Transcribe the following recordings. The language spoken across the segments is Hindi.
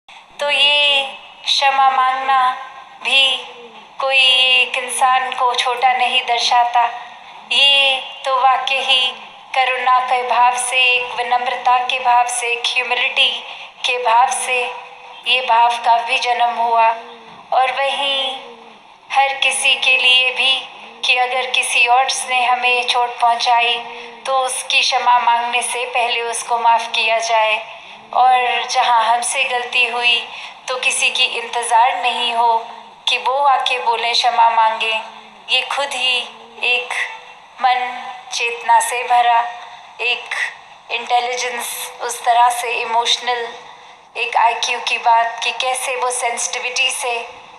तो ये क्षमा मांगना भी कोई एक इंसान को छोटा नहीं दर्शाता। ये तो वाकई ही करुणा के भाव से, एक विनम्रता के भाव से, एक ह्यूमिलिटी के भाव से ये भाव का भी जन्म हुआ। और वहीं हर किसी के लिए भी कि अगर किसी और ने हमें चोट पहुंचाई तो उसकी क्षमा मांगने से पहले उसको माफ़ किया जाए, और जहां हमसे गलती हुई तो किसी की इंतज़ार नहीं हो कि वो आके बोले क्षमा मांगे। ये खुद ही एक मन चेतना से भरा, एक इंटेलिजेंस, उस तरह से इमोशनल, एक आईक्यू की बात कि कैसे वो सेंसिटिविटी से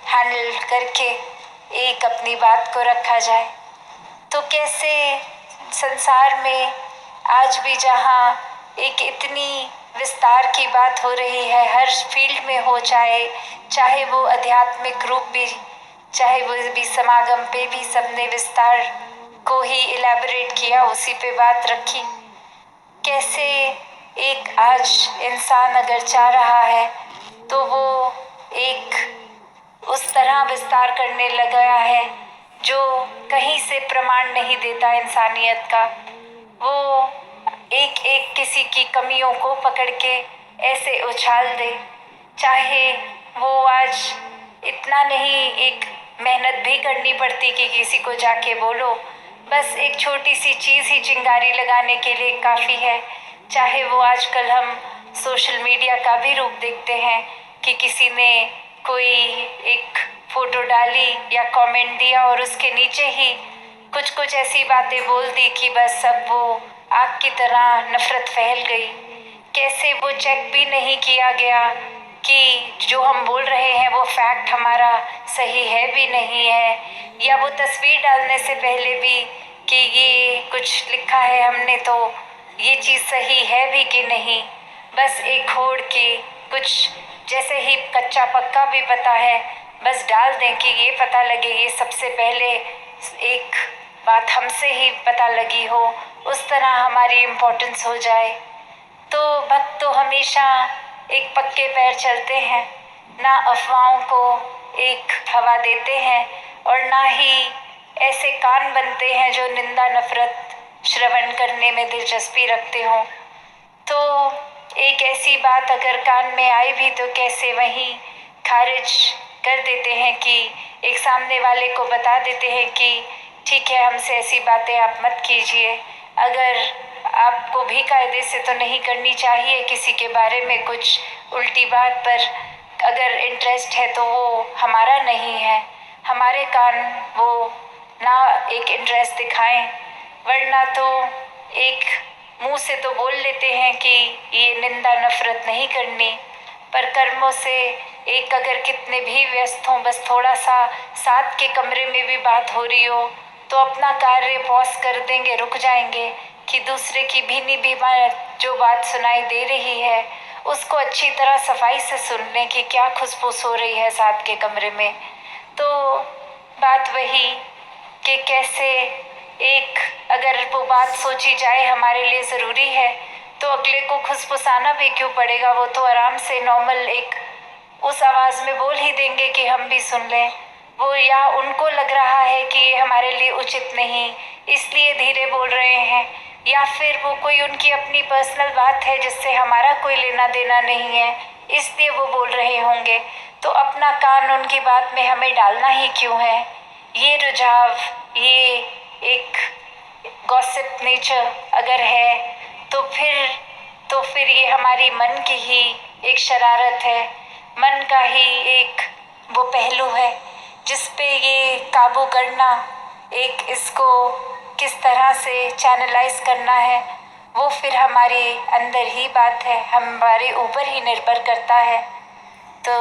हैंडल करके एक अपनी बात को रखा जाए। तो कैसे संसार में आज भी जहाँ एक इतनी विस्तार की बात हो रही है, हर फील्ड में हो, चाहे वो आध्यात्मिक रूप भी, चाहे वो भी समागम पे भी सबने विस्तार को ही इलेबोरेट किया, उसी पे बात रखी। कैसे एक आज इंसान अगर चाह रहा है तो वो एक उस तरह विस्तार करने लगा है जो कहीं से प्रमाण नहीं देता इंसानियत का। वो एक एक किसी की कमियों को पकड़ के ऐसे उछाल दे, चाहे वो आज इतना नहीं एक मेहनत भी करनी पड़ती कि किसी को जाके बोलो, बस एक छोटी सी चीज़ ही चिंगारी लगाने के लिए काफ़ी है। चाहे वो आजकल हम सोशल मीडिया का भी रूप देखते हैं कि किसी ने कोई एक फ़ोटो डाली या कमेंट दिया और उसके नीचे ही कुछ ऐसी बातें बोल दी कि बस सब वो आग की तरह नफ़रत फैल गई। कैसे वो चेक भी नहीं किया गया कि जो हम बोल रहे हैं वो फैक्ट हमारा सही है भी नहीं है, या वो तस्वीर डालने से पहले भी कि ये कुछ लिखा है हमने तो ये चीज़ सही है भी कि नहीं। बस एक होड़ की कुछ जैसे ही कच्चा पक्का भी पता है, बस डाल दें कि ये पता लगे, ये सबसे पहले एक बात हमसे ही पता लगी हो, उस तरह हमारी इम्पोर्टेंस हो जाए। तो भक्त तो हमेशा एक पक्के पैर चलते हैं, ना अफवाहों को एक हवा देते हैं और ना ही ऐसे कान बनते हैं जो निंदा नफरत श्रवण करने में दिलचस्पी रखते हों। तो एक ऐसी बात अगर कान में आई भी तो कैसे वहीं खारिज कर देते हैं कि एक सामने वाले को बता देते हैं कि ठीक है, हमसे ऐसी बातें आप मत कीजिए। अगर आपको भी कायदे से तो नहीं करनी चाहिए किसी के बारे में कुछ उल्टी बात, पर अगर इंटरेस्ट है तो वो हमारा नहीं है। हमारे कान वो ना एक इंटरेस्ट दिखाएं, वरना तो एक मुंह से तो बोल लेते हैं कि ये निंदा नफरत नहीं करनी, पर कर्मों से एक अगर कितने भी व्यस्त हों, बस थोड़ा सा साथ के कमरे में भी बात हो रही हो तो अपना कार्य पॉज कर देंगे, रुक जाएंगे कि दूसरे की भीनी भी जो बात सुनाई दे रही है उसको अच्छी तरह सफाई से सुन लें कि क्या खुशबूस हो रही है साथ के कमरे में। तो बात वही कि कैसे एक अगर वो बात सोची जाए हमारे लिए ज़रूरी है तो अगले को खुशबुसाना भी क्यों पड़ेगा, वो तो आराम से नॉर्मल एक उस आवाज़ में बोल ही देंगे कि हम भी सुन लें। वो या उनको लग रहा है कि ये हमारे लिए उचित नहीं इसलिए धीरे बोल रहे हैं, या फिर वो कोई उनकी अपनी पर्सनल बात है जिससे हमारा कोई लेना देना नहीं है इसलिए वो बोल रहे होंगे। तो अपना कान उनकी बात में हमें डालना ही क्यों है। ये रुझाव, ये एक गॉसिप नेचर अगर है तो फिर ये हमारी मन की ही एक शरारत है, मन का ही एक वो पहलू है जिस पे ये काबू करना, एक इसको किस तरह से चैनलाइज करना है, वो फिर हमारे अंदर ही बात है, हमारे ऊपर ही निर्भर करता है। तो